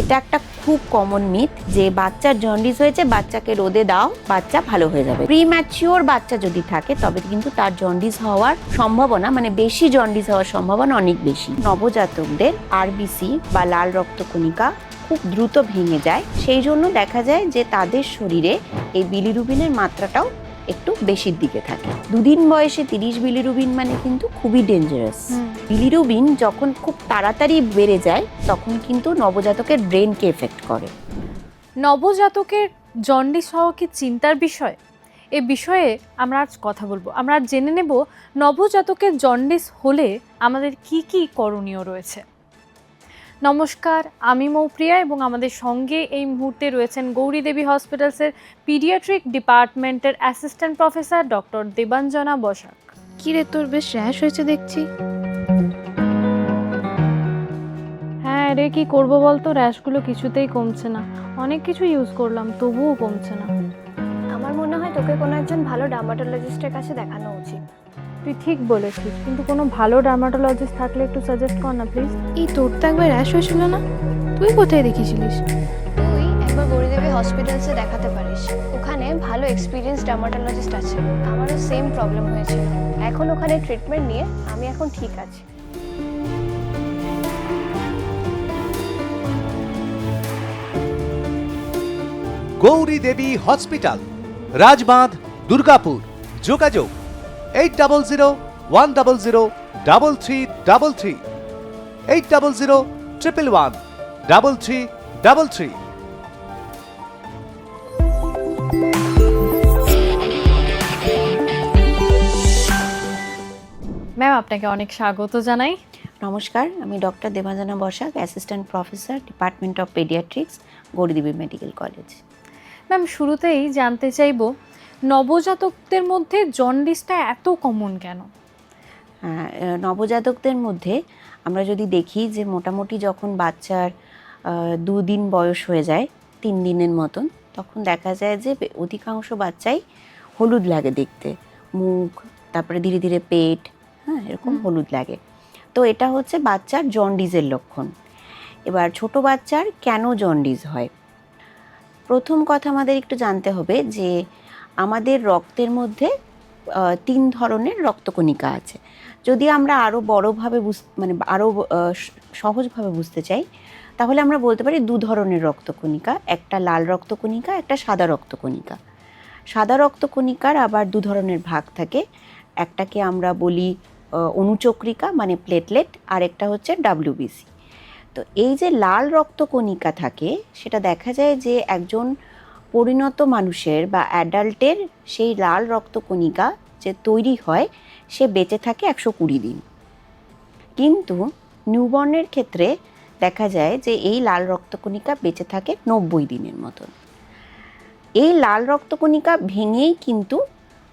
এটা একটা খুব কমন মিথ যে বাচ্চার জন্ডিস হয়েছে, বাচ্চাকে রোদে দাও, বাচ্চা ভালো হয়ে যাবে। প্রিম্যাচিওর বাচ্চা যদি থাকে তবে কিন্তু তার জন্ডিস হওয়ার সম্ভাবনা, মানে বেশি জন্ডিস হওয়ার সম্ভাবনা অনেক বেশি। নবজাতকদের আরবিসি বা লাল রক্তকণিকা খুব দ্রুত ভেঙে যায়, সেই জন্য দেখা যায় যে তাদের শরীরে এই বিলিরুবিনের মাত্রাটাও একটু বেশির দিকে থাকে। দুদিন বয়সে 30 বিলিরুবিন মানে কিন্তু খুবই ডেঞ্জারাস। বিলিরুবিন যখন খুব তাড়াতাড়ি বেড়ে যায় তখন কিন্তু নবজাতকের ব্রেনকে এফেক্ট করে। নবজাতকের জন্ডিস হওয়া কি চিন্তার বিষয়? এ বিষয়ে আমরা আজ কথা বলবো। আমরা আজ জেনে নেব নবজাতকের জন্ডিস হলে আমাদের কি কি করণীয় রয়েছে। নমস্কার, আমি মৌপ্রিয়া এবং আমাদের সঙ্গে এই মুহূর্তে রয়েছেন গৌরী দেবী হসপিটালসের পিডিয়াট্রিক ডিপার্টমেন্টের assistant professor doctor Debanjana Basak. কি রে, তোর বেশ র্যাশ হয়েছে দেখছি। হ্যাঁ রে, কি করবো বলতো, র্যাশগুলো কিছুতেই কমছে না। অনেক কিছু ইউজ করলাম তবুও কমছে না। আমার মনে হয় তোকে কোনো একজন ভালো ডার্মাটোলজিস্টের কাছে দেখানো উচিত। তুই ঠিক বলেছিস, কিন্তু কোনো ভালো ডার্মাটোলজিস্ট থাকলে একটু সাজেস্ট কর না প্লিজ। এই তোর তো একবার র্যাশ হয়েছিল না? তুই কোথায় দেখিয়েছিলিস? তুই একবার গৌরীদেবী হসপিটালসে দেখাতে পারিস, ওখানে ভালো এক্সপিরিয়েন্স ডার্মাটোলজিস্ট আছে। আমারও সেম প্রবলেম হয়েছিল, এখন ওখানে ট্রিটমেন্ট নিয়ে আমি এখন ঠিক আছি। গৌরী দেবী হসপিটাল, রাজবাঁধ, দুর্গাপুর। যোগাযোগ 8001003333, 8001113333। ম্যাম, আপনাকে অনেক স্বাগত জানাই। নমস্কার, আমি doctor Debanjana Basak, assistant professor, department of paediatrics, Gauridevi medical college. Ma'am, শুরুতেই জানতে চাইব নবজাতকদের মধ্যে জন্ডিসটা এত কমন কেন? হ্যাঁ, নবজাতকদের মধ্যে আমরা যদি দেখি যে মোটামুটি যখন বাচ্চার 2 দিন বয়স হয়ে যায়, 3 দিনের মতন, তখন দেখা যায় যে অধিকাংশ বাচ্চাই হলুদ লাগে দেখতে, মুখ, তারপরে ধীরে ধীরে পেট, হ্যাঁ এরকম হলুদ লাগে। তো এটা হচ্ছে বাচ্চার জন্ডিসের লক্ষণ। এবার ছোট বাচ্চার কেন জন্ডিস হয়? প্রথম কথা আমাদের একটু জানতে হবে যে আমাদের রক্তের মধ্যে 3 ধরনের রক্তকণিকা আছে। যদি আমরা আরও বড়োভাবে মানে আরও সহজভাবে বুঝতে চাই, তাহলে আমরা বলতে পারি 2 ধরনের রক্তকণিকা, একটা লাল রক্তকণিকা, একটা সাদা রক্তকণিকা। সাদা রক্তকণিকার আবার 2 ধরনের ভাগ থাকে, একটাকে আমরা বলি অনুচক্রিকা মানে প্লেটলেট, আর একটা হচ্ছে WBC। তো এই যে লাল রক্তকণিকা থাকে, সেটা দেখা যায় যে একজন পরিণত মানুষের বা অ্যাডাল্টের সেই লাল রক্তকণিকা যে তৈরি হয় সে বেঁচে থাকে 120 দিন, কিন্তু নিউবর্নের ক্ষেত্রে দেখা যায় যে এই লাল রক্তকণিকা বেঁচে থাকে 90 দিনের মতন। এই লাল রক্তকণিকা ভেঙেই কিন্তু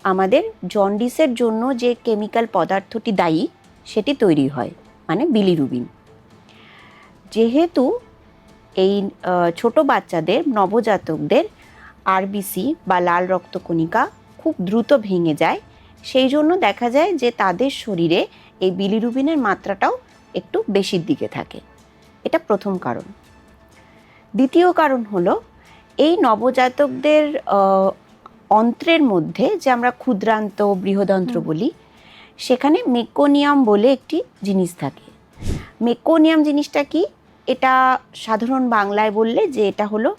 আমাদের জন্ডিসের জন্য যে কেমিক্যাল পদার্থটি দায়ী সেটি তৈরি হয়, মানে বিলিরুবিন। যেহেতু এই ছোট বাচ্চাদের, নবজাতকদের আরবিসি বা লাল রক্তকণিকা খুব দ্রুত ভেঙে যায়, সেই জন্য দেখা যায় যে তাদের শরীরে এই বিলিরুবিনের মাত্রাটাও একটু বেশির দিকে থাকে। এটা প্রথম কারণ। দ্বিতীয় কারণ হলো এই নবজাতকদের অন্ত্রের মধ্যে যে আমরা ক্ষুদ্রান্ত, বৃহদন্ত্র বলি, সেখানে মেকোনিয়াম বলে একটি জিনিস থাকে। মেকোনিয়াম জিনিসটা কি? এটা সাধারণ বাংলায় বললে যে এটা হলো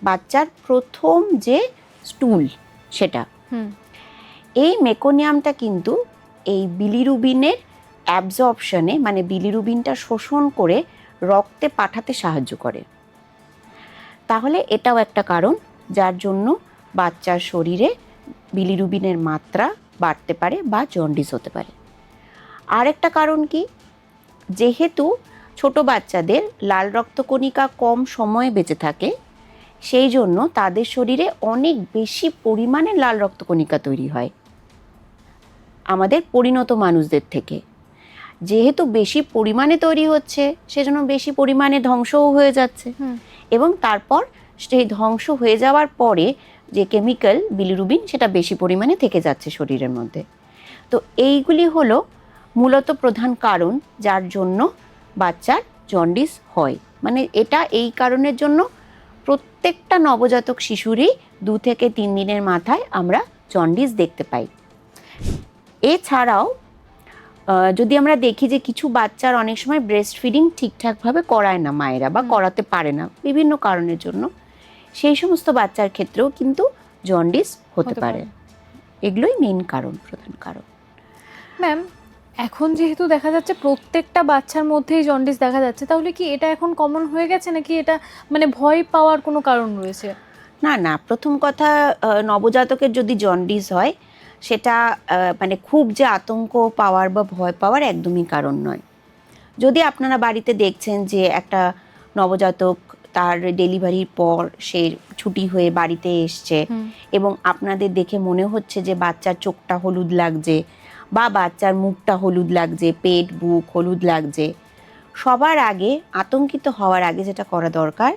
বাচ্চার প্রথম যে স্টুল, সেটা। এই মেকোনিয়ামটা কিন্তু এই বিলিরুবিনের অ্যাবজর্পশনে, মানে বিলিরুবিনটা শোষণ করে রক্তে পাঠাতে সাহায্য করে। তাহলে এটাও একটা কারণ যার জন্য বাচ্চার শরীরে বিলিরুবিনের মাত্রা বাড়তে পারে বা জন্ডিস হতে পারে। আর একটা কারণ কি? যেহেতু ছোট বাচ্চাদের লাল রক্তকণিকা কম সময়ে বেঁচে থাকে, সেই জন্য তাদের শরীরে অনেক বেশি পরিমাণে লাল রক্তকণিকা তৈরি হয় আমাদের পরিণত মানুষদের থেকে। যেহেতু বেশি পরিমাণে তৈরি হচ্ছে, সেজন্য বেশি পরিমাণে ধ্বংসও হয়ে যাচ্ছে, এবং তারপর সেই ধ্বংস হয়ে যাওয়ার পরে যে কেমিক্যাল বিলিরুবিন, সেটা বেশি পরিমাণে থেকে যাচ্ছে শরীরের মধ্যে। তো এইগুলি হলো মূলত প্রধান কারণ যার জন্য বাচ্চার জন্ডিস হয়। মানে এটা এই কারণের জন্য প্রত্যেকটা নবজাতক শিশুরই 2 থেকে 3 দিনের মাথায় আমরা জন্ডিস দেখতে পাই। এছাড়াও যদি আমরা দেখি যে কিছু বাচ্চার অনেক সময় ব্রেস্ট ফিডিং ঠিকঠাকভাবে করায় না মায়েরা বা করাতে পারে না বিভিন্ন কারণের জন্য, সেই সমস্ত বাচ্চার ক্ষেত্রেও কিন্তু জন্ডিস হতে পারে। এগুলোই মেইন কারণ, প্রধান কারণ। ম্যাম, এখন যেহেতু দেখা যাচ্ছে প্রত্যেকটা বাচ্চার মধ্যেই জন্ডিস দেখা যাচ্ছে, তাহলে কি এটা এখন কমন হয়ে গেছে নাকি এটা মানে ভয় পাওয়ার কোনো কারণ রয়েছে? না না, প্রথম কথা নবজাতকের যদি জন্ডিস হয় সেটা মানে খুব যে আতঙ্ক পাওয়ার বা ভয় পাওয়ার একদমই কারণ নয়। যদি আপনারা বাড়িতে দেখছেন যে একটা নবজাতক তার ডেলিভারির পর সে ছুটি হয়ে বাড়িতে এসছে এবং আপনাদের দেখে মনে হচ্ছে যে বাচ্চার চোখটা হলুদ লাগছে বা বাচ্চার মুখটা হলুদ লাগছে, পেট বুক হলুদ লাগছে, সবার আগে আতঙ্কিত হওয়ার আগে যেটা করা দরকার,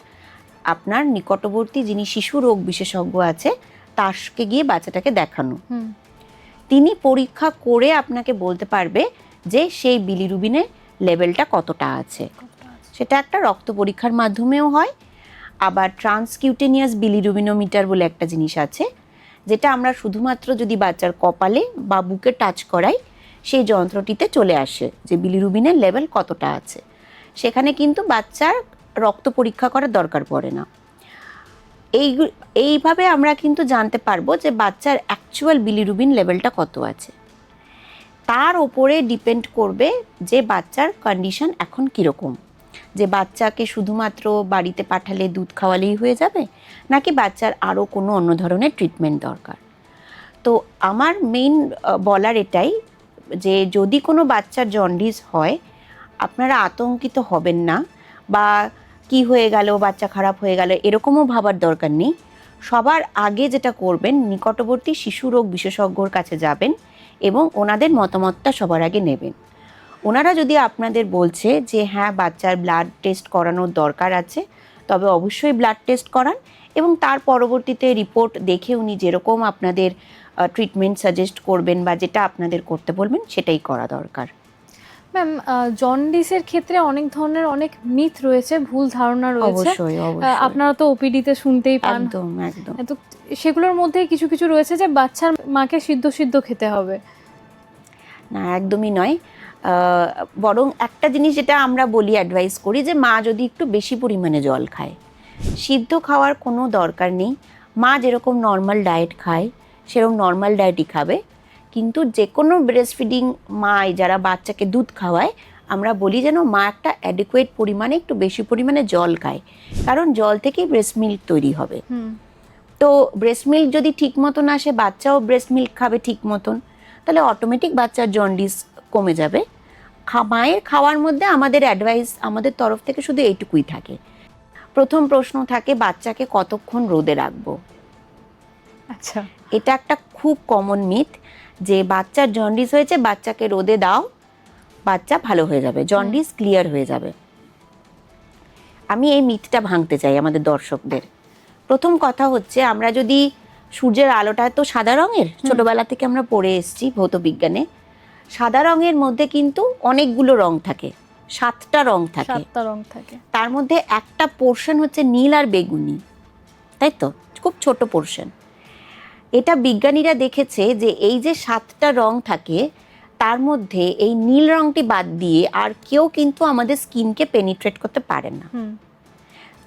আপনার নিকটবর্তী যিনি শিশু রোগ বিশেষজ্ঞ আছে তারকে গিয়ে বাচ্চাটাকে দেখানো। তিনি পরীক্ষা করে আপনাকে বলতে পারবে যে সেই বিলিরুবিনের লেভেলটা কতটা আছে। সেটা একটা রক্ত পরীক্ষার মাধ্যমেও হয়, আবার ট্রান্সকিউটেনিয়াস বিলিরুবিনোমিটার বলে একটা জিনিস আছে, যেটা আমরা শুধুমাত্র যদি বাচ্চার কপালে বা বুকে টাচ করাই সেই যন্ত্রটিতে চলে আসে যে বিলিরুবিনের লেভেল কতটা আছে। সেখানে কিন্তু বাচ্চার রক্ত পরীক্ষা করার দরকার পড়ে না। এইভাবে আমরা কিন্তু জানতে পারবো যে বাচ্চার অ্যাকচুয়াল বিলিরুবিন লেভেলটা কত আছে। তার ওপরে ডিপেন্ড করবে যে বাচ্চার কন্ডিশন এখন কীরকম, যে বাচ্চাকে শুধুমাত্র বাড়িতে পাঠালে দুধ খাওয়ালেই হয়ে যাবে নাকি বাচ্চার আরও কোনো অন্য ধরনের ট্রিটমেন্ট দরকার। তো আমার মেইন বলার এটাই যে যদি কোনো বাচ্চার জন্ডিস হয় আপনারা আতঙ্কিত হবেন না বা কি হয়ে গেল, বাচ্চা খারাপ হয়ে গেল, এরকমও ভাবার দরকার নেই। সবার আগে যেটা করবেন, নিকটবর্তী শিশু রোগ বিশেষজ্ঞর কাছে যাবেন এবং ওনাদের মতামতটা সবার আগে নেবেন। ওনারা যদি আপনাদের বলছে যে হ্যাঁ বাচ্চার ব্লাড টেস্ট করানোর দরকার আছে, তবে অবশ্যই ব্লাড টেস্ট করান এবং তার পরবর্তীতে রিপোর্ট দেখে উনি যেরকম আপনাদের ট্রিটমেন্ট সাজেস্ট করবেন বা যেটা আপনাদের করতে বলবেন সেটাই করা দরকার। ম্যাম, জন্ডিসের ক্ষেত্রে অনেক ধরনের অনেক মিথ রয়েছে, ভুল ধারণা রয়েছে। অবশ্যই অবশ্যই, আপনারা তো ওপিডিতে শুনতেই পান। একদম একদম। তো সেগুলোর মধ্যে কিছু কিছু রয়েছে যে বাচ্চার মাকে সিদ্ধ সিদ্ধ খেতে হবে। না, একদমই নয়। বরং একটা জিনিস যেটা আমরা বলি, অ্যাডভাইস করি যে মা যদি একটু বেশি পরিমাণে জল খায়, সিদ্ধ খাওয়ার কোনো দরকার নেই। মা যেরকম নর্মাল ডায়েট খায় সেরকম নর্মাল ডায়েটই খাবে। কিন্তু যে কোনো ব্রেস্ট ফিডিং মাই যারা বাচ্চাকে দুধ খাওয়ায়, আমরা বলি যেন মা একটা অ্যাডিকুয়েট পরিমাণে একটু বেশি পরিমাণে জল খায়, কারণ জল থেকেই ব্রেস্ট মিল্ক তৈরি হবে। তো ব্রেস্ট মিল্ক যদি ঠিক মতন আসে, বাচ্চাও ব্রেস্ট মিল্ক খাবে ঠিক মতন, তাহলে অটোমেটিক বাচ্চার জন্ডিস কমে যাবে। মায়ের খাওয়ার মধ্যে আমাদের অ্যাডভাইস আমাদের তরফ থেকে শুধু এইটুকুই থাকে। প্রথম প্রশ্ন থাকে বাচ্চাকে কতক্ষণ রোদে রাখবো। আচ্ছা, এটা একটা খুব কমন মিথ যে বাচ্চার জন্ডিস হয়েছে, বাচ্চাকে রোদে দাও, বাচ্চা ভালো হয়ে যাবে, জন্ডিস ক্লিয়ার হয়ে যাবে। আমি এই মিথটা ভাঙতে চাই আমাদের দর্শকদের। প্রথম কথা হচ্ছে, আমরা যদি সূর্যের আলোটা তো সাদা রঙের, ছোটবেলা থেকে আমরা পড়ে এসেছি ভৌত বিজ্ঞানে, সাদা রঙের মধ্যে কিন্তু অনেকগুলো রং থাকে, 7টা রং থাকে। 7টা রং থাকে, তার মধ্যে একটা পোর্শন হচ্ছে নীল আর বেগুনি, তাই তো, খুব ছোট পোর্শন। এটা বিজ্ঞানীরা দেখেছে যে এই যে 7টা রং থাকে তার মধ্যে এই নীল রংটি বাদ দিয়ে আর কেউ কিন্তু আমাদের স্কিনকে পেনিট্রেট করতে পারে না।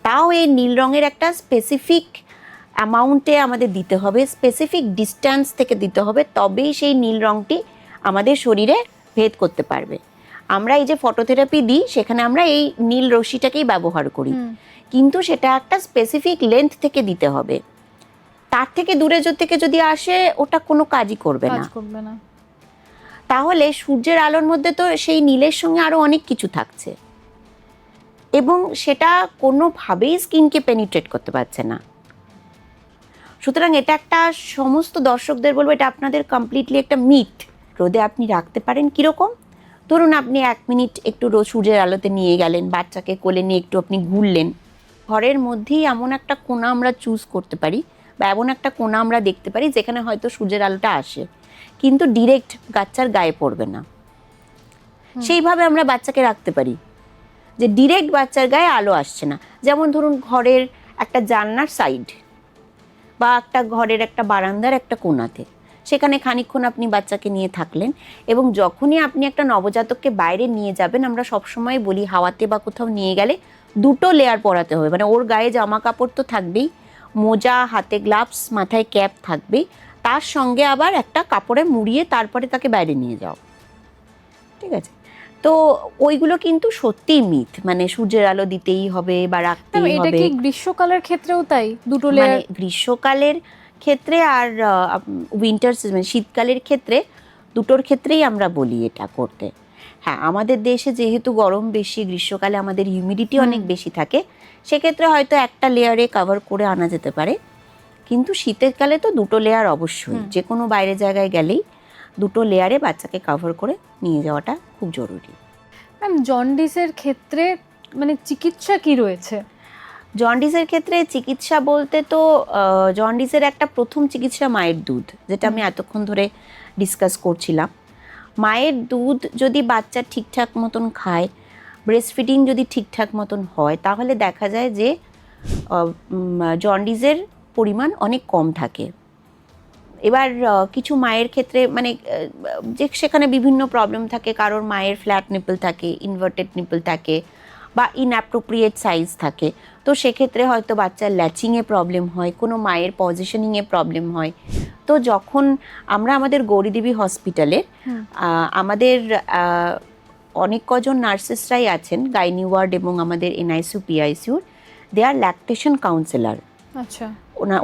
তাও এই নীল রঙের একটা স্পেসিফিক অ্যামাউন্টে আমাদের দিতে হবে, স্পেসিফিক ডিস্ট্যান্স থেকে দিতে হবে, তবেই সেই নীল রংটি আমাদের শরীরে ভেদ করতে পারবে। আমরা এই যে ফটোথেরাপি দিই সেখানে আমরা এই নীল রশ্মিটাকেই ব্যবহার করি, কিন্তু সেটা একটা স্পেসিফিক লেন্থ থেকে দিতে হবে। তার থেকে দূরে থেকে যদি আসে ওটা কোনো কাজই করবে না। তাহলে সূর্যের আলোর মধ্যে তো সেই নীলের সঙ্গে আরো অনেক কিছু থাকছে এবং সেটা কোনোভাবেই স্কিনকে পেনিট্রেট করতে পারছে না। সুতরাং এটা একটা, সমস্ত দর্শকদের বলবো, এটা আপনাদের কমপ্লিটলি একটা মিথ। রোদে আপনি রাখতে পারেন কীরকম, ধরুন আপনি 1 মিনিট একটু সূর্যের আলোতে নিয়ে গেলেন, বাচ্চাকে কোলে নিয়ে একটু আপনি ঘুরলেন। ঘরের মধ্যেই এমন একটা কোণা আমরা চুজ করতে পারি বা এমন একটা কোণা আমরা দেখতে পারি যেখানে হয়তো সূর্যের আলোটা আসে কিন্তু ডিরেক্ট বাচ্চার গায়ে পড়বে না। সেইভাবে আমরা বাচ্চাকে রাখতে পারি। যে ডিরেক্ট বাচ্চার গায়ে আলো আসছে না। যেমন ধরুন ঘরের একটা জানলার সাইড বা একটা ঘরের একটা বারান্দার একটা কোণাতে, সেখানে খানিকক্ষণ আপনি বাচ্চাকে নিয়ে থাকলেন, এবং যখনই আপনি একটা নবজাতককে বাইরে নিয়ে যাবেন, আমরা সবসময় বলি হাওয়াতে বা কোথাও নিয়ে গেলে 2টো লেয়ার পরাতে হবে, মানে ওর গায়ে জামা কাপড় তো থাকবেই, মোজা, হাতে গ্লাভস, মাথায় ক্যাপ থাকবেই, তার সঙ্গে আবার একটা কাপড়ে মুড়িয়ে তারপরে তাকে বাইরে নিয়ে যাও, ঠিক আছে? তো ওইগুলো কিন্তু সত্যিই মিথ, মানে সূর্যের আলো দিতেই হবে বা ম্যাম, রাখতেই এটা হবে। কি গ্রীষ্মকালের ক্ষেত্রেও তাই 2টো মানে লেয়ার? গ্রীষ্মকালের ক্ষেত্রে আর উইন্টার সিজন শীতকালের ক্ষেত্রে, দুটোর ক্ষেত্রেই আমরা বলি এটা করতে। হ্যাঁ, আমাদের দেশে যেহেতু গরম বেশি, গ্রীষ্মকালে আমাদের হিউমিডিটি অনেক বেশি থাকে, সেক্ষেত্রে হয়তো একটা লেয়ারে কভার করে আনা যেতে পারে, কিন্তু শীতের কালে তো 2টো লেয়ার অবশ্যই, যে কোনো বাইরে জায়গায় গেলেই 2টো লেয়ারে বাচ্চাকে কভার করে নিয়ে যাওয়াটা খুব জরুরি। ম্যাম, জন্ডিসের ক্ষেত্রে মানে চিকিৎসা কি রয়েছে? জন্ডিসের ক্ষেত্রে চিকিৎসা বলতে তো জন্ডিসের একটা প্রথম চিকিৎসা মায়ের দুধ, যেটা আমি এতক্ষণ ধরে ডিসকাস করছিলাম। মায়ের দুধ যদি বাচ্চা ঠিকঠাক মতন খায়, ব্রেস্ট ফিডিং যদি ঠিকঠাক মতন হয়, তাহলে দেখা যায় যে জন্ডিসের পরিমাণ অনেক কম থাকে। এবার কিছু মায়ের ক্ষেত্রে মানে যে সেখানে বিভিন্ন প্রবলেম থাকে, কারোর মায়ের ফ্ল্যাট নিপল থাকে, ইনভার্টেড নিপল থাকে, বা ইনঅ্যাপ্রোপ্রিয়েট সাইজ থাকে, তো সেক্ষেত্রে হয়তো বাচ্চার ল্যাচিংয়ে প্রবলেম হয়, কোনো মায়ের পজিশনিংয়ে প্রবলেম হয়। তো যখন আমরা আমাদের গৌরীদেবী হসপিটালে আমাদের অনেক কজন নার্সেসরাই আছেন, গাইনি ওয়ার্ড এবং আমাদের এনআইসিউ পিআইসিউর, দে আর ল্যাকটেশন কাউন্সিলর। আচ্ছা,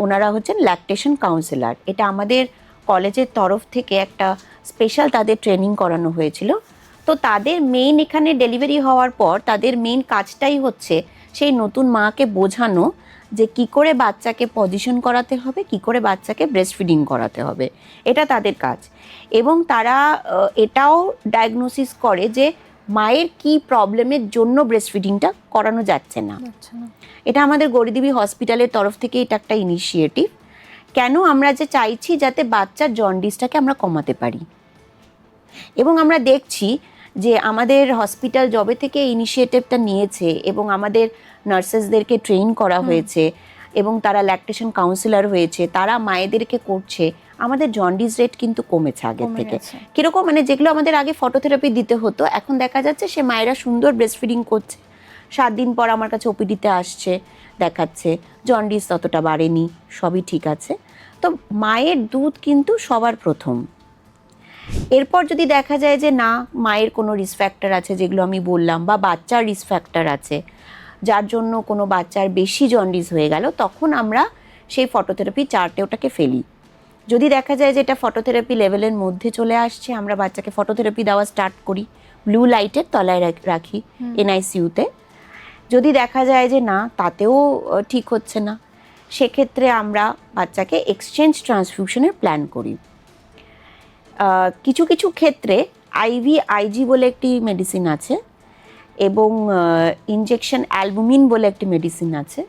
ওনারা হচ্ছেন ল্যাকটেশন কাউন্সিলর। এটা আমাদের কলেজের তরফ থেকে একটা স্পেশাল তাদের ট্রেনিং করানো হয়েছিল। তো তাদের মেইন এখানে ডেলিভারি হওয়ার পর তাদের মেইন কাজটাই হচ্ছে সেই নতুন মাকে বোঝানো যে কি করে বাচ্চাকে পজিশন করাতে হবে, কি করে বাচ্চাকে ব্রেস্ট ফিডিং করাতে হবে, এটা তাদের কাজ। এবং তারা এটাও ডায়াগনোসিস করে যে মায়ের কি প্রবলেমের জন্য ব্রেস্ট ফিডিংটা করানো যাচ্ছে না। আচ্ছা, না এটা আমাদের গৌরীদেবী হসপিটালের তরফ থেকে এটা একটা ইনিশিয়েটিভ। কেন আমরা যে চাইছি যাতে বাচ্চার জন্ডিসটাকে আমরা কমাতে পারি, এবং আমরা দেখছি যে আমাদের হসপিটাল যবে থেকে ইনিশিয়েটিভটা নিয়েছে এবং আমাদের নার্সেসদেরকে ট্রেন করা হয়েছে এবং তারা ল্যাকটেশন কাউন্সিলর হয়েছে, তারা মায়েদেরকে করছে, আমাদের জন্ডিস রেট কিন্তু কমেছে আগের কমে থেকে। গেছে। কিরকম, মানে যেগুলো আমাদের আগে ফটোথেরাপি দিতে হতো, এখন দেখা যাচ্ছে সে মায়েরা সুন্দর ব্রেস্ট ফিডিং করছে, 7 দিন পর আমার কাছে ওপিডিতে আসছে, দেখাচ্ছে জন্ডিস ততটা বাড়েনি, সবই ঠিক আছে। তো মায়ের দুধ কিন্তু সবার প্রথম। এরপর যদি দেখা যায় যে না, মায়ের কোনো রিস্ক ফ্যাক্টর আছে যেগুলো আমি বললাম, বা বাচ্চার রিস্ক ফ্যাক্টর আছে যার জন্য কোনো বাচ্চার বেশি জন্ডিস হয়ে গেল, তখন আমরা সেই ফটোথেরাপি চার্টে ওটাকে ফেলি। যদি দেখা যায় যে এটা ফটোথেরাপি লেভেলের মধ্যে চলে আসছে, আমরা বাচ্চাকে ফটোথেরাপি দেওয়া স্টার্ট করি, ব্লু লাইটের তলায় রাখি এনআইসিউতে। যদি দেখা যায় যে না, তাতেও ঠিক হচ্ছে না, সেক্ষেত্রে আমরা বাচ্চাকে এক্সচেঞ্জ ট্রান্সফিউশনের প্ল্যান করি। কিছু কিছু ক্ষেত্রে আইভি বলে একটি মেডিসিন আছে, এবং ইনজেকশন অ্যালবুমিন বলে একটি মেডিসিন আছে।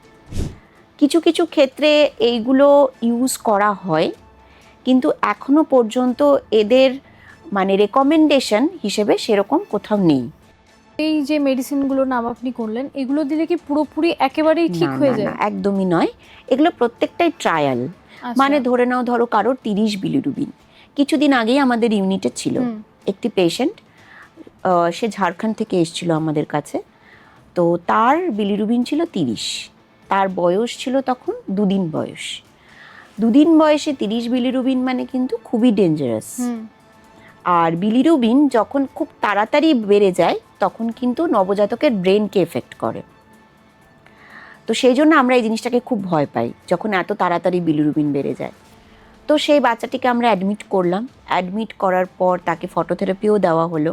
কিছু কিছু ক্ষেত্রে এইগুলো ইউজ করা হয়, কিন্তু এখনো পর্যন্ত এদের মানে রেকমেন্ডেশন হিসেবে সেরকম কোথাও নেই। এই যে মেডিসিনগুলোর নাম আপনি করলেন, এগুলো দিলে কি পুরোপুরি একেবারেই ঠিক না, হয়ে না, যায়? না, একদমই নয়। এগুলো প্রত্যেকটাই ট্রায়াল। আচ্ছা। মানে ধরে নাও, ধরো কারোর 30 বিলিরুবিন। কিছুদিন আগেই আমাদের ইউনিটে ছিল একটি পেশেন্ট, সে ঝাড়খণ্ড থেকে এসেছিল আমাদের কাছে। তো তার বিলিরুবিন ছিল 30, তার বয়স ছিল তখন 2 দিন বয়স। 2 দিন বয়সে 30 বিলিরুবিন মানে কিন্তু খুবই ডেঞ্জারাস। আর বিলিরুবিন যখন খুব তাড়াতাড়ি বেড়ে যায়, তখন কিন্তু নবজাতকের ব্রেনকে এফেক্ট করে। তো সেই জন্য আমরা এই জিনিসটাকে খুব ভয় পাই যখন এত তাড়াতাড়ি বিলিরুবিন বেড়ে যায়। তো সেই বাচ্চাটিকে আমরা অ্যাডমিট করলাম। অ্যাডমিট করার পর তাকে ফটোথেরাপিও দেওয়া হলো।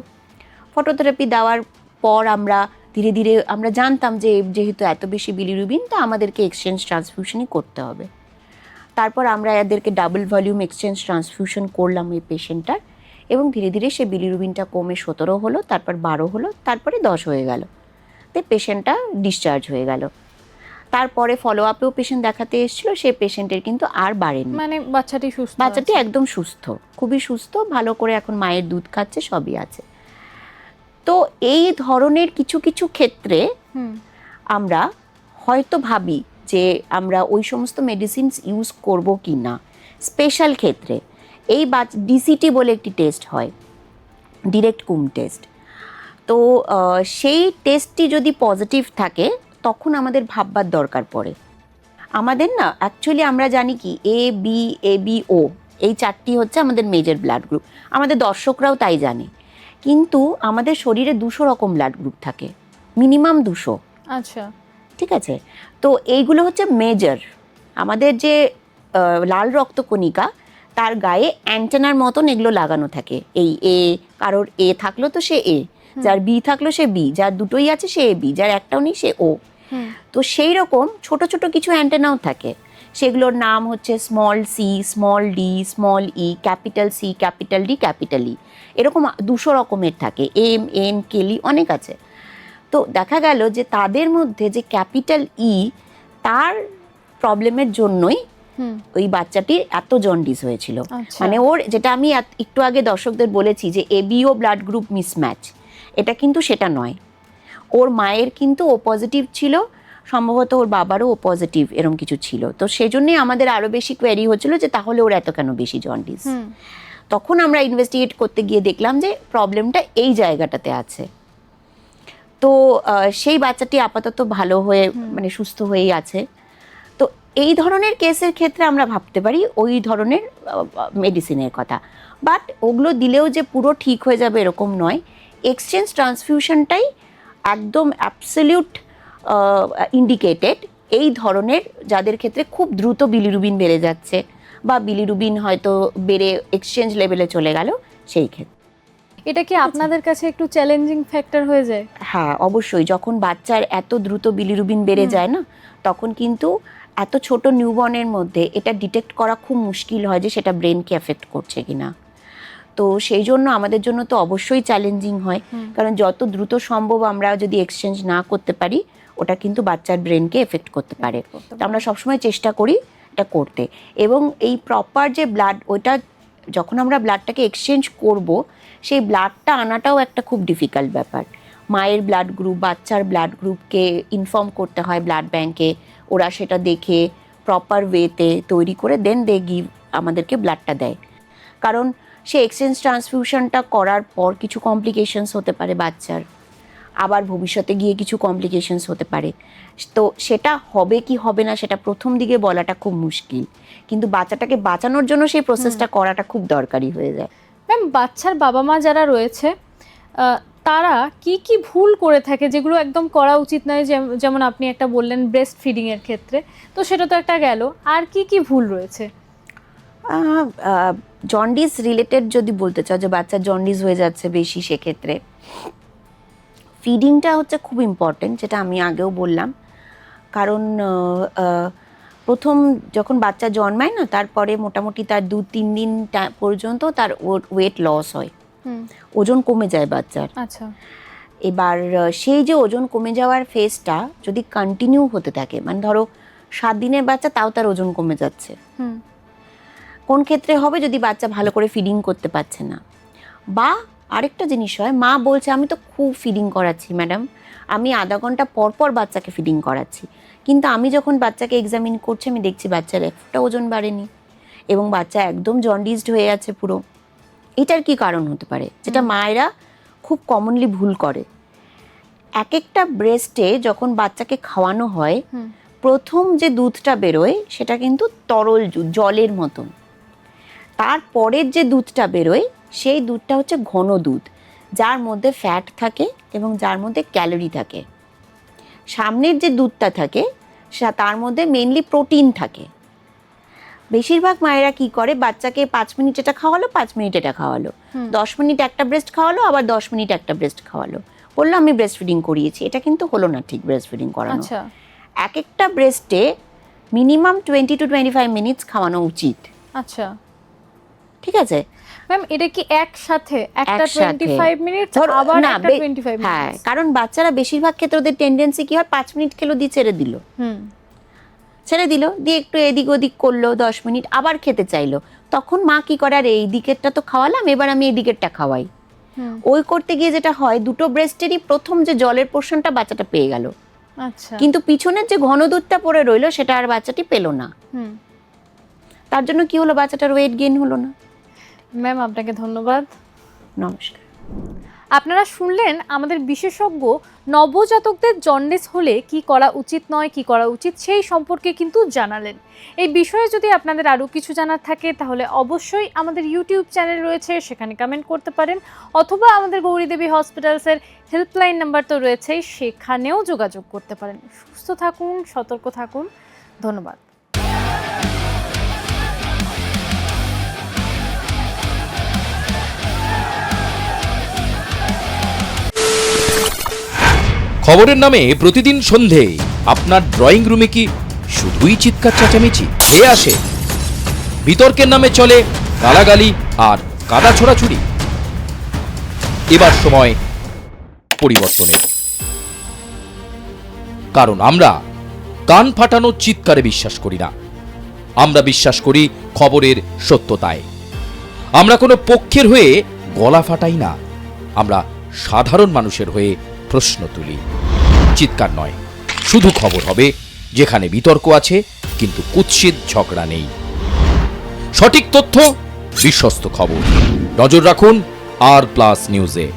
ফটোথেরাপি দেওয়ার পর আমরা ধীরে ধীরে আমরা জানতাম যে যেহেতু এত বেশি বিলিরুবিন, তো আমাদেরকে এক্সচেঞ্জ ট্রান্সফিউশনই করতে হবে। তারপর আমরা এদেরকে ডাবল ভলিউম এক্সচেঞ্জ ট্রান্সফিউশন করলাম এই পেশেন্টটার, এবং ধীরে ধীরে সে বিলিরুবিনটা কমে 17 হলো, তারপর 12 হলো, তারপরে 10 হয়ে গেল। তো পেশেন্টটা ডিসচার্জ হয়ে গেল। তারপরে ফলো আপেও পেশেন্ট দেখাতে এসেছিল, সেই পেশেন্টের কিন্তু আর বাড়েনি। মানে বাচ্চাটি সুস্থ বাচ্চাটি আছে? একদম সুস্থ, খুবই সুস্থ, ভালো করে এখন মায়ের দুধ খাচ্ছে, সবই আছে। তো এই ধরনের কিছু কিছু ক্ষেত্রে হুম আমরা হয়তো ভাবি যে আমরা ওই সমস্ত মেডিসিনস ইউজ করব কি না। স্পেশাল ক্ষেত্রে এই ডিসিটি বলে একটি টেস্ট হয়, ডিরেক্ট কুম টেস্ট। তো সেই টেস্টটি যদি পজিটিভ থাকে তখন আমাদের ভাববার দরকার পড়ে। আমাদের না অ্যাকচুয়ালি আমরা জানি কি এ বি ও এই 4টি হচ্ছে আমাদের মেজর ব্লাড গ্রুপ, আমাদের দর্শকরাও তাই জানে। কিন্তু আমাদের শরীরে 200 রকম ব্লাড গ্রুপ থাকে, মিনিমাম 200। আচ্ছা ঠিক আছে, তো এইগুলো হচ্ছে মেজর। আমাদের যে লাল রক্তকণিকা তার গায়ে অ্যান্টেনার মতন এগুলো লাগানো থাকে। এই কারোর এ থাকলো তো সে এ, যার বি থাকলো সে বি, যার দুটোই আছে সে বি, যার একটাও নেই সে ও। তো সেই রকম ছোট ছোট কিছু অ্যান্টেনাও থাকে, সেগুলোর নাম হচ্ছে small C, small D, small E, capital C, capital D, capital E, এরকম 200 রকমের থাকে, এম এন কেলি অনেক আছে। তো দেখা গেল যে তাদের মধ্যে যে ক্যাপিটাল ই, তার প্রবলেমের জন্যই ওই বাচ্চাটির এত জন্ডিস হয়েছিল। আচ্ছা। মানে ওর, যেটা আমি একটু আগে দর্শকদের বলেছি যে এবিও ব্লাড গ্রুপ মিসম্যাচ, এটা কিন্তু সেটা নয়। ওর মায়ের কিন্তু ও পজিটিভ ছিল, সম্ভবত ওর বাবারও ও পজিটিভ, এরকম কিছু ছিল। তো সেই জন্যই আমাদের আরও বেশি কোয়েরি হচ্ছিল যে তাহলে ওর এত কেন বেশি জন্ডিস। তখন আমরা ইনভেস্টিগেট করতে গিয়ে দেখলাম যে প্রবলেমটা এই জায়গাটাতে আছে। তো সেই বাচ্চাটি আপাতত ভালো হয়ে মানে সুস্থ হয়েই আছে। তো এই ধরনের কেসের ক্ষেত্রে আমরা ভাবতে পারি ওই ধরনের মেডিসিনের কথা, বাট ওগুলো দিলেও যে পুরো ঠিক হয়ে যাবে এরকম নয়। এক্সচেঞ্জ ট্রান্সফিউশনটাই একদম অ্যাবসলিউট ইন্ডিকেটেড এই ধরনের, যাদের ক্ষেত্রে খুব দ্রুত বিলিরুবিন বেড়ে যাচ্ছে বা বিলিরুবিন হয়তো বেড়ে এক্সচেঞ্জ লেভেলে চলে গেল, সেই ক্ষেত্রে। এটা কি আপনাদের কাছে একটু চ্যালেঞ্জিং ফ্যাক্টর হয়ে যায়? হ্যাঁ, অবশ্যই। যখন বাচ্চার এত দ্রুত বিলিরুবিন বেড়ে যায় না, তখন কিন্তু এত ছোট নিউবর্নের মধ্যে এটা ডিটেক্ট করা খুব মুশকিল হয় যে সেটা ব্রেনকে এফেক্ট করছে কিনা। তো সেই জন্য আমাদের জন্য তো অবশ্যই চ্যালেঞ্জিং হয়, কারণ যত দ্রুত সম্ভব আমরা যদি এক্সচেঞ্জ না করতে পারি, ওটা কিন্তু বাচ্চার ব্রেনকে এফেক্ট করতে পারে। তো আমরা সবসময় চেষ্টা করি এটা করতে। এবং এই প্রপার যে ব্লাড, ওইটা যখন আমরা ব্লাডটাকে এক্সচেঞ্জ করব, সেই ব্লাডটা আনাটাও একটা খুব ডিফিকাল্ট ব্যাপার। মায়ের ব্লাড গ্রুপ, বাচ্চার ব্লাড গ্রুপকে ইনফর্ম করতে হয় ব্লাড ব্যাংকে, ওরা সেটা দেখে প্রপার ওয়েতে তৈরি করে দেন দে গিভ, আমাদেরকে ব্লাডটা দেয়। কারণ সে এক্সচেঞ্জ ট্রান্সফিউশনটা করার পর কিছু কমপ্লিকেশনস হতে পারে বাচ্চার, আবার ভবিষ্যতে গিয়ে কিছু কমপ্লিকেশনস হতে পারে। তো সেটা হবে কি হবে না সেটা প্রথম দিকে বলাটা খুব মুশকিল, কিন্তু বাচ্চাটাকে বাঁচানোর জন্য সেই প্রসেসটা করাটা খুব দরকারি হয়ে যায়। ম্যাম, বাচ্চার বাবা মা যারা রয়েছে তারা কি কি ভুল করে থাকে যেগুলো একদম করা উচিত নয়? যেমন আপনি একটা বললেন ব্রেস্ট ফিডিং এর ক্ষেত্রে, তো সেটা তো একটা গেল, আর কি কি ভুল রয়েছে? জন্ডিস রিলেটেড যদি বলতে চাও যে বাচ্চার জন্ডিস হয়ে যাচ্ছে বেশি, সেক্ষেত্রে ফিডিংটা হচ্ছে খুব ইম্পর্টেন্ট, যেটা আমি আগেও বললাম। কারণ প্রথম যখন বাচ্চা জন্মায় না, তারপরে মোটামুটি তার 2-3 দিন পর্যন্ত তার ওয়েট লস হয়, ওজন কমে যায় বাচ্চার। আচ্ছা। এবার সেই যে ওজন কমে যাওয়ার ফেজটা যদি কন্টিনিউ হতে থাকে, মানে ধরো 7 দিনের বাচ্চা তাও তার ওজন কমে যাচ্ছে, কোন ক্ষেত্রে হবে? যদি বাচ্চা ভালো করে ফিডিং করতে পারছে না। বা আরেকটা জিনিস হয়, মা বলছে আমি তো খুব ফিডিং করাচ্ছি ম্যাডাম, আমি আধা ঘন্টা পর পর বাচ্চাকে ফিডিং করাচ্ছি, কিন্তু আমি যখন বাচ্চাকে এক্সামিন করছি আমি দেখছি বাচ্চার একটা ওজন বাড়েনি এবং বাচ্চা একদম জন্ডিসড হয়ে আছে পুরো। এটার কি কারণ হতে পারে? যেটা মায়েরা খুব কমনলি ভুল করে, এক একটা ব্রেস্টে যখন বাচ্চাকে খাওয়ানো হয়, প্রথম যে দুধটা বেরোয় সেটা কিন্তু তরল জলের মতন। তারপরের যে দুধটা বেরোয় সেই দুধটা হচ্ছে ঘন দুধ, যার মধ্যে ফ্যাট থাকে এবং যার মধ্যে ক্যালোরি থাকে। সামনের যে দুধটা থাকে তার মধ্যে মেইনলি প্রোটিন থাকে। বেশিরভাগ মায়েরা কি করে, বাচ্চাকে 5 মিনিট এটা খাওয়ালো, 5 মিনিট এটা খাওয়ালো, 10 মিনিট একটা ব্রেস্ট খাওয়ালো, আবার 10 মিনিট একটা ব্রেস্ট খাওয়ালো, বললো আমি ব্রেস্ট ফিডিং করিয়েছি। এটা কিন্তু হলো না ঠিক ব্রেস্ট ফিডিং করানো। আচ্ছা। এক একটা ব্রেস্টে মিনিমাম 20 to 25 মিনিটস খাওয়ানো উচিত। আচ্ছা, ঠিক আছে ম্যাম, এটা কি একসাথে একটা একসাথে 25 মিনিট আবার একটা 25 মিনিট? হ্যাঁ, কারণ বাচ্চারা বেশিরভাগ ক্ষেত্রে ওদের টেন্ডেন্সি কি হয়, 5 মিনিট খেলো দিয়ে ছেড়ে দিল, দিয়ে একটু এদিক ওদিক করলো, 10 মিনিট আবার খেতে চাইলো, তখন মা কি করে, আর এই দিকেরটা তো খাওয়ালাম, এবার আমি এই দিকেরটা খাওয়াই। ওই করতে গিয়ে যেটা হয়, দুটো ব্রেস্টেরই প্রথম যে জলের পোর্শনটা বাচ্চাটা পেয়ে গেল, আচ্ছা। কিন্তু পিছনের যে ঘন দুধটা পড়ে রইলো সেটা আর বাচ্চাটি পেলো না। তার জন্য কি হলো, বাচ্চাটার ওয়েট গেইন হলো না। ম্যাম আপনাকে ধন্যবাদ। নমস্কার। আপনারা শুনলেন আমাদের বিশেষজ্ঞ নবজাতকদের জন্ডিস হলে কি করা উচিত নয়, কি করা উচিত সেই সম্পর্কে কিন্তু জানালেন। এই বিষয়ে যদি আপনাদের আরও কিছু জানার থাকে তাহলে অবশ্যই আমাদের ইউটিউব চ্যানেল রয়েছে, সেখানে কমেন্ট করতে পারেন, অথবা আমাদের গৌরীদেবী হসপিটালসের হেল্পলাইন নাম্বার তো রয়েছেই, সেখানেও যোগাযোগ করতে পারেন। সুস্থ থাকুন, সতর্ক থাকুন। ধন্যবাদ। খবরের নামে প্রতিদিন সন্ধে আপনার ড্রয়িং রুমে কি শুধুই চিৎকার চেঁচামেচি খেয়ে আসে? বিতর্কের নামে চলে গালাগালি আর কাদা ছোড়াছুড়ি। এবার সময় পরিবর্তনের, কারণ আমরা কান ফাটানো চিৎকারে বিশ্বাস করি না। আমরা বিশ্বাস করি খবরের সত্যতায়। আমরা কোনো পক্ষের হয়ে গলা ফাটাই না, আমরা সাধারণ মানুষের হয়ে প্রশ্ন তুলি। চিৎকার নয়, শুধু খবর হবে যেখানে বিতর্ক আছে কিন্তু কুৎসিত ঝগড়া নেই। সঠিক তথ্য, বিশ্বস্ত খবর। নজর রাখুন আর প্লাস নিউজে।